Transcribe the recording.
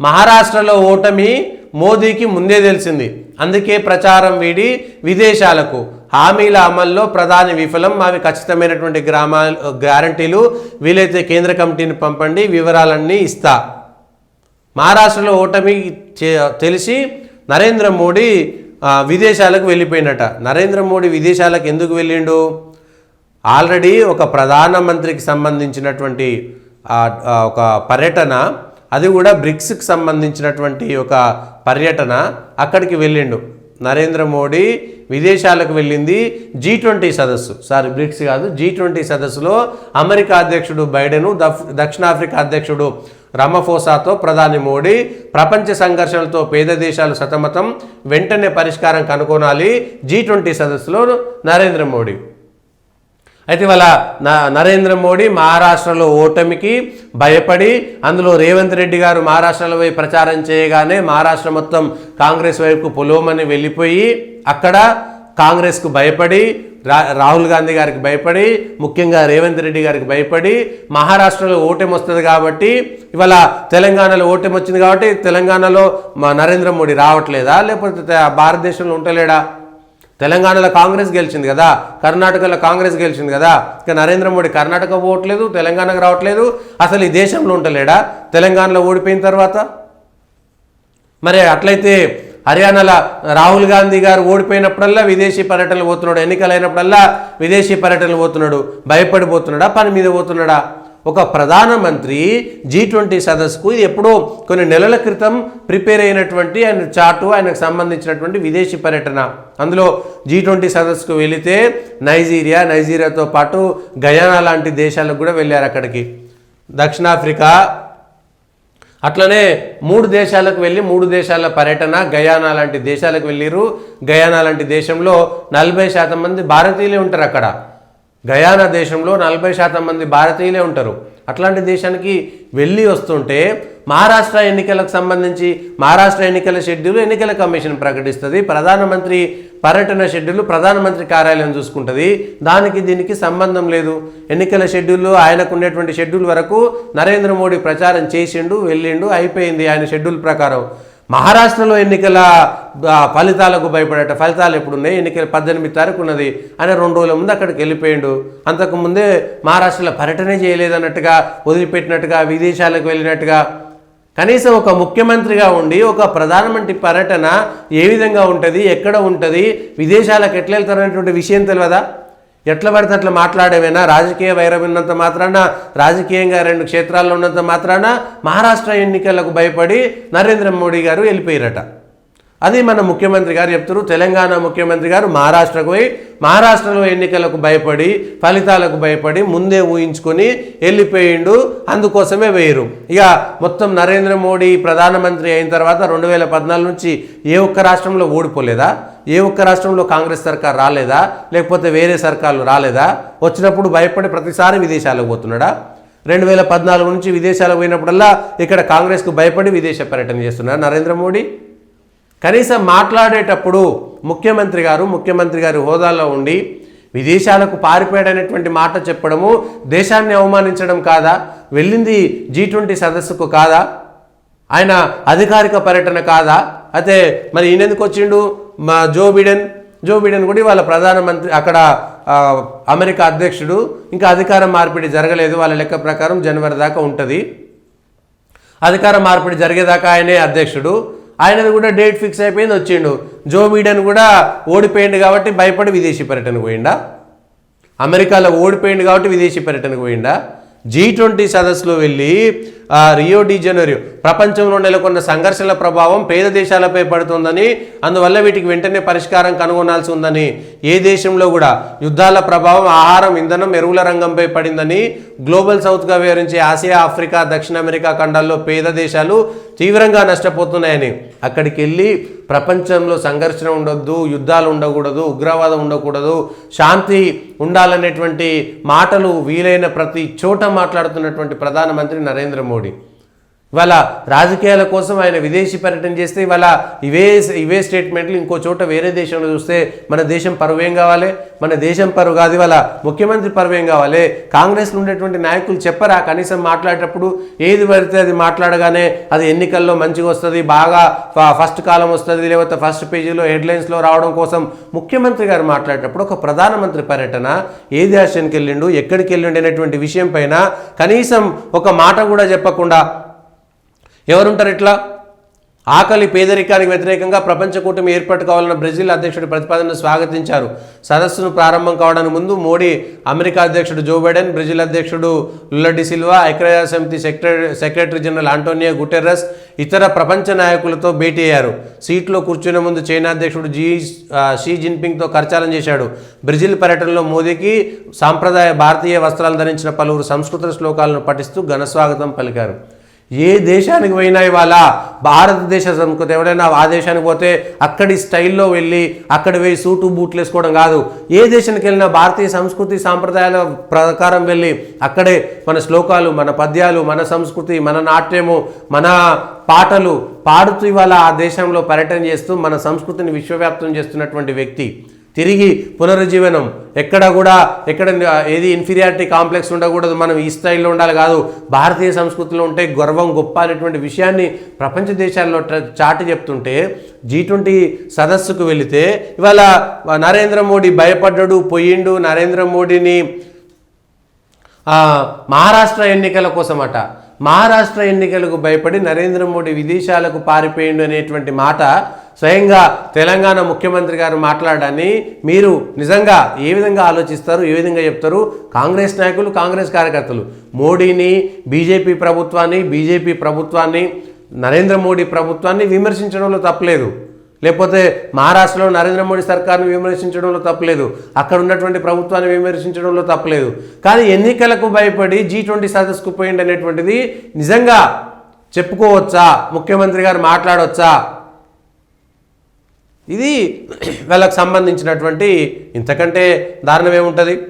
మహారాష్ట్రలో ఓటమి మోదీకి ముందే తెలిసింది. అందుకే ప్రచారం వీడి విదేశాలకు. హామీల అమల్లో ప్రధాని విఫలం, అవి ఖచ్చితమైనటువంటి గ్యారంటీలు వీలైతే కేంద్ర కమిటీని పంపండి, వివరాలన్నీ ఇస్తా. మహారాష్ట్రలో ఓటమి తెలిసి నరేంద్ర మోడీ విదేశాలకు వెళ్ళిపోయినట. నరేంద్ర మోడీ విదేశాలకు ఎందుకు వెళ్ళిండు? ఆల్రెడీ ఒక ప్రధానమంత్రికి సంబంధించినటువంటి ఒక పర్యటన, అది కూడా బ్రిక్స్కి సంబంధించినటువంటి ఒక పర్యటన, అక్కడికి వెళ్ళిండు. నరేంద్ర మోడీ విదేశాలకు వెళ్ళింది G20 సదస్సు, బ్రిక్స్ కాదు, G20 సదస్సులో అమెరికా అధ్యక్షుడు బైడెను, దక్షిణాఫ్రికా అధ్యక్షుడు రామఫోసాతో ప్రధాని మోడీ ప్రపంచ సంఘర్షణలతో పేద దేశాలు సతమతం, వెంటనే పరిష్కారం కనుగొనాలి G20 సదస్సులో నరేంద్ర మోడీ. అయితే ఇవాళ నరేంద్ర మోడీ మహారాష్ట్రలో ఓటమికి భయపడి, అందులో రేవంత్ రెడ్డి గారు మహారాష్ట్రలో పోయి ప్రచారం చేయగానే మహారాష్ట్ర మొత్తం కాంగ్రెస్ వైపుకు పొలోమని వెళ్ళిపోయి, అక్కడ కాంగ్రెస్కు భయపడి, రాహుల్ గాంధీ గారికి భయపడి, ముఖ్యంగా రేవంత్ రెడ్డి గారికి భయపడి, మహారాష్ట్రలో ఓటమి వస్తుంది కాబట్టి, ఇవాళ తెలంగాణలో ఓటమి వచ్చింది కాబట్టి తెలంగాణలో నరేంద్ర మోడీ రావట్లేదా, లేకపోతే భారతదేశంలో ఉంటలేడా? తెలంగాణలో కాంగ్రెస్ గెలిచింది కదా, కర్ణాటకలో కాంగ్రెస్ గెలిచింది కదా, ఇక నరేంద్ర మోడీ కర్ణాటక పోవట్లేదు, తెలంగాణకు రావట్లేదు, అసలు ఈ దేశంలో ఉంటలేడా తెలంగాణలో ఓడిపోయిన తర్వాత? మరి అట్లయితే హర్యానాలో రాహుల్ గాంధీ గారు ఓడిపోయినప్పుడల్లా విదేశీ పర్యటనలు పోతున్నాడు, ఎన్నికలైనప్పుడల్లా విదేశీ పర్యటనలు పోతున్నాడు, భయపడిపోతున్నాడా, పని మీద పోతున్నాడా? ఒక ప్రధానమంత్రి G20 సదస్సుకు ఇది ఎప్పుడో కొన్ని నెలల క్రితం ప్రిపేర్ అయినటువంటి ఆయన చార్టు, ఆయనకు సంబంధించినటువంటి విదేశీ పర్యటన. అందులో G20 సదస్సుకు వెళితే నైజీరియాతో పాటు గయానా లాంటి దేశాలకు కూడా వెళ్ళారు. అక్కడికి దక్షిణాఫ్రికా, అట్లనే 3 దేశాలకు వెళ్ళి 3 దేశాల పర్యటన, గయానా లాంటి దేశాలకు వెళ్ళిరు. గయానా లాంటి దేశంలో 40% మంది భారతీయులే ఉంటారు. అక్కడ గయానా దేశంలో 40% మంది భారతీయులే ఉంటారు. అట్లాంటి దేశానికి వెళ్ళి వస్తుంటే మహారాష్ట్ర ఎన్నికలకు సంబంధించి మహారాష్ట్ర ఎన్నికల షెడ్యూల్ ఎన్నికల కమిషన్ ప్రకటిస్తుంది, ప్రధానమంత్రి పర్యటన షెడ్యూల్ ప్రధానమంత్రి కార్యాలయం చూసుకుంటుంది. దానికి దీనికి సంబంధం లేదు. ఎన్నికల షెడ్యూల్లో ఆయనకు ఉండేటువంటి షెడ్యూల్ వరకు నరేంద్ర మోడీ ప్రచారం చేసిండు, వెళ్ళిండు, అయిపోయింది ఆయన షెడ్యూల్ ప్రకారం. మహారాష్ట్రలో ఎన్నికల ఫలితాలకు భయపడట. ఫలితాలు ఎప్పుడున్నాయి? ఎన్నికల 18 తారీఖు ఉన్నది. ఆయన 2 రోజుల ముందు అక్కడికి వెళ్ళిపోయిండు. అంతకుముందే మహారాష్ట్రలో పర్యటనే చేయలేదన్నట్టుగా, వదిలిపెట్టినట్టుగా, విదేశాలకు వెళ్ళినట్టుగా. కనీసం ఒక ముఖ్యమంత్రిగా ఉండి ఒక ప్రధానమంత్రి పర్యటన ఏ విధంగా ఉంటుంది, ఎక్కడ ఉంటుంది, విదేశాలకు ఎట్లా వెళ్తారనేటువంటి విషయం తెలియదా? ఎట్లా పడితే అట్లా మాట్లాడేమైనా? రాజకీయ వైరం ఉన్నంత మాత్రాన, రాజకీయంగా 2 క్షేత్రాల్లో ఉన్నంత మాత్రాన మహారాష్ట్ర ఎన్నికలకు భయపడి నరేంద్ర మోడీ గారు వెళ్ళిపోయారట. అది మన ముఖ్యమంత్రి గారు చెప్తారు. తెలంగాణ ముఖ్యమంత్రి గారు మహారాష్ట్రకు పోయి మహారాష్ట్రలో ఎన్నికలకు భయపడి, ఫలితాలకు భయపడి ముందే ఊహించుకొని వెళ్ళిపోయిండు. అందుకోసమే వేయరు. ఇక మొత్తం నరేంద్ర మోడీ ప్రధానమంత్రి అయిన తర్వాత 2014 నుంచి ఏ ఒక్క రాష్ట్రంలో ఓడిపోలేదా? ఏ ఒక్క రాష్ట్రంలో కాంగ్రెస్ సర్కార్ రాలేదా? లేకపోతే వేరే సర్కార్లు రాలేదా? వచ్చినప్పుడు భయపడి ప్రతిసారి విదేశాలకు పోతున్నాడా? 2014 నుంచి విదేశాలకు పోయినప్పుడల్లా ఇక్కడ కాంగ్రెస్కు భయపడి విదేశ పర్యటన చేస్తున్నారు నరేంద్ర మోడీ. కనీసం మాట్లాడేటప్పుడు ముఖ్యమంత్రి గారి హోదాలో ఉండి విదేశాలకు పారిపోయాడనేటువంటి మాట చెప్పడము దేశాన్ని అవమానించడం కాదా? వెళ్ళింది G20 సదస్సుకు కాదా? ఆయన అధికారిక పర్యటన కాదా? అయితే మరి ఈయనెందుకు వచ్చిండు? జో బిడెన్ కూడా వాళ్ళ ప్రధానమంత్రి, అక్కడ అమెరికా అధ్యక్షుడు, ఇంకా అధికార మార్పిడి జరగలేదు. వాళ్ళ లెక్క ప్రకారం జనవరి దాకా ఉంటుంది. అధికార మార్పిడి జరిగేదాకా ఆయనే అధ్యక్షుడు. ఆయనది కూడా డేట్ ఫిక్స్ అయిపోయింది, వచ్చిండు. జో బిడెన్ కూడా ఓడిపోయిండు కాబట్టి భయపడి విదేశీ పర్యటనకు పోయిండా? అమెరికాలో ఓడిపోయిండు కాబట్టి విదేశీ పర్యటనకు పోయిండా? G20 సదస్సులో వెళ్ళి రియో డి జనీరో ప్రపంచంలో నెలకొన్న సంఘర్షణల ప్రభావం పేద దేశాలపై పడుతుందని, అందువల్ల వీటికి వెంటనే పరిష్కారం కనుగొనాల్సి ఉందని, ఏ దేశంలో కూడా యుద్ధాల ప్రభావం ఆహారం, ఇంధనం, ఎరువుల రంగంపై పడిందని, గ్లోబల్ సౌత్గా వివరించే ఆసియా, ఆఫ్రికా, దక్షిణ అమెరికా ఖండాల్లో పేద దేశాలు తీవ్రంగా నష్టపోతున్నాయని, అక్కడికి వెళ్ళి ప్రపంచంలో సంఘర్షణ ఉండొద్దు, యుద్ధాలు ఉండకూడదు, ఉగ్రవాదం ఉండకూడదు, శాంతి ఉండాలనేటువంటి మాటలు వీలైన ప్రతి చోట మాట్లాడుతున్నటువంటి ప్రధానమంత్రి నరేంద్ర మోడీ. ఇవాళ రాజకీయాల కోసం ఆయన విదేశీ పర్యటన చేస్తే ఇవాళ ఇవే స్టేట్మెంట్లు ఇంకో చోట వేరే దేశంలో చూస్తే మన దేశం పరువు ఏం కావాలి? మన దేశం పరువు కాదు, ఇవాళ ముఖ్యమంత్రి పరువు ఏం కావాలి? కాంగ్రెస్లో ఉండేటువంటి నాయకులు చెప్పరా కనీసం మాట్లాడేటప్పుడు? ఏది పడితే అది మాట్లాడగానే అది ఎన్నికల్లో మంచిగా వస్తుంది, బాగా ఫస్ట్ కాలం వస్తుంది, లేకపోతే ఫస్ట్ పేజీలో హెడ్లైన్స్లో రావడం కోసం ముఖ్యమంత్రి గారు మాట్లాడేటప్పుడు ఒక ప్రధానమంత్రి పర్యటన ఏ దేశానికి వెళ్ళిండు, ఎక్కడికి వెళ్ళిండు అనేటువంటి విషయం పైన కనీసం ఒక మాట కూడా చెప్పకుండా ఎవరుంటారు ఇట్లా? ఆకలి పేదరికానికి వ్యతిరేకంగా ప్రపంచ కూటమి ఏర్పాటు కావాలన్న బ్రెజిల్ అధ్యక్షుడి ప్రతిపాదనను స్వాగతించారు. సదస్సును ప్రారంభం కావడానికి ముందు మోడీ అమెరికా అధ్యక్షుడు జో బైడెన్, బ్రెజిల్ అధ్యక్షుడు లులా డి సిల్వా, ఐక్యరాజ్య సమితి సెక్రటరీ జనరల్ ఆంటోనియో గుటెర్రస్ ఇతర ప్రపంచ నాయకులతో భేటీ అయ్యారు. సీట్లో కూర్చునే ముందు చైనా అధ్యక్షుడు షీ జిన్పింగ్తో కరచాలనం చేశాడు. బ్రెజిల్ పర్యటనలో మోదీకి సాంప్రదాయ భారతీయ వస్త్రాలు ధరించిన పలువురు సంస్కృత శ్లోకాలను పఠిస్తూ ఘనస్వాగతం పలికారు. ఏ దేశానికి పోయినా ఇవాళ భారతదేశ సంస్కృతి, ఎవరైనా ఆ దేశానికి పోతే అక్కడి స్టైల్లో వెళ్ళి అక్కడ పోయి సూటు బూట్లు వేసుకోవడం కాదు. ఏ దేశానికి వెళ్ళినా భారతీయ సంస్కృతి సాంప్రదాయాల ప్రకారం వెళ్ళి అక్కడే మన శ్లోకాలు, మన పద్యాలు, మన సంస్కృతి, మన నాట్యము, మన పాటలు పాడుతూ ఇవాళ ఆ దేశంలో పర్యటన చేస్తూ మన సంస్కృతిని విశ్వవ్యాప్తం చేస్తున్నటువంటి వ్యక్తి తిరిగి పునరుజ్జీవనం. ఎక్కడ ఏది ఇన్ఫీరియారిటీ కాంప్లెక్స్ ఉండకూడదు, మనం ఈ స్థాయిలో ఉండాలి కాదు, భారతీయ సంస్కృతిలో ఉంటే గర్వం గొప్ప అనేటువంటి విషయాన్ని ప్రపంచ దేశాల్లో చాటి చెప్తుంటే G20 సదస్సుకు వెళితే ఇవాళ నరేంద్ర మోడీ భయపడ్డాడు, పోయిండు. నరేంద్ర మోడీని మహారాష్ట్ర ఎన్నికల కోసమట, మహారాష్ట్ర ఎన్నికలకు భయపడి నరేంద్ర మోడీ విదేశాలకు పారిపోయిండు అనేటువంటి మాట స్వయంగా తెలంగాణ ముఖ్యమంత్రి గారు మాట్లాడాన్ని మీరు నిజంగా ఏ విధంగా ఆలోచిస్తారు, ఏ విధంగా చెప్తారు? కాంగ్రెస్ నాయకులు, కాంగ్రెస్ కార్యకర్తలు మోడీని, బీజేపీ ప్రభుత్వాన్ని, నరేంద్ర మోడీ ప్రభుత్వాన్ని విమర్శించడంలో తప్పలేదు, లేకపోతే మహారాష్ట్రలో నరేంద్ర మోడీ సర్కార్ను విమర్శించడంలో తప్పలేదు, అక్కడ ఉన్నటువంటి ప్రభుత్వాన్ని విమర్శించడంలో తప్పలేదు. కానీ ఎన్నికలకు భయపడి G20 సదస్సుకు పోయింది అనేటువంటిది నిజంగా చెప్పుకోవచ్చా? ముఖ్యమంత్రి గారు మాట్లాడవచ్చా? ఇది వాళ్ళకు సంబంధించినటువంటి ఇంతకంటే దారుణం ఏముంటుంది?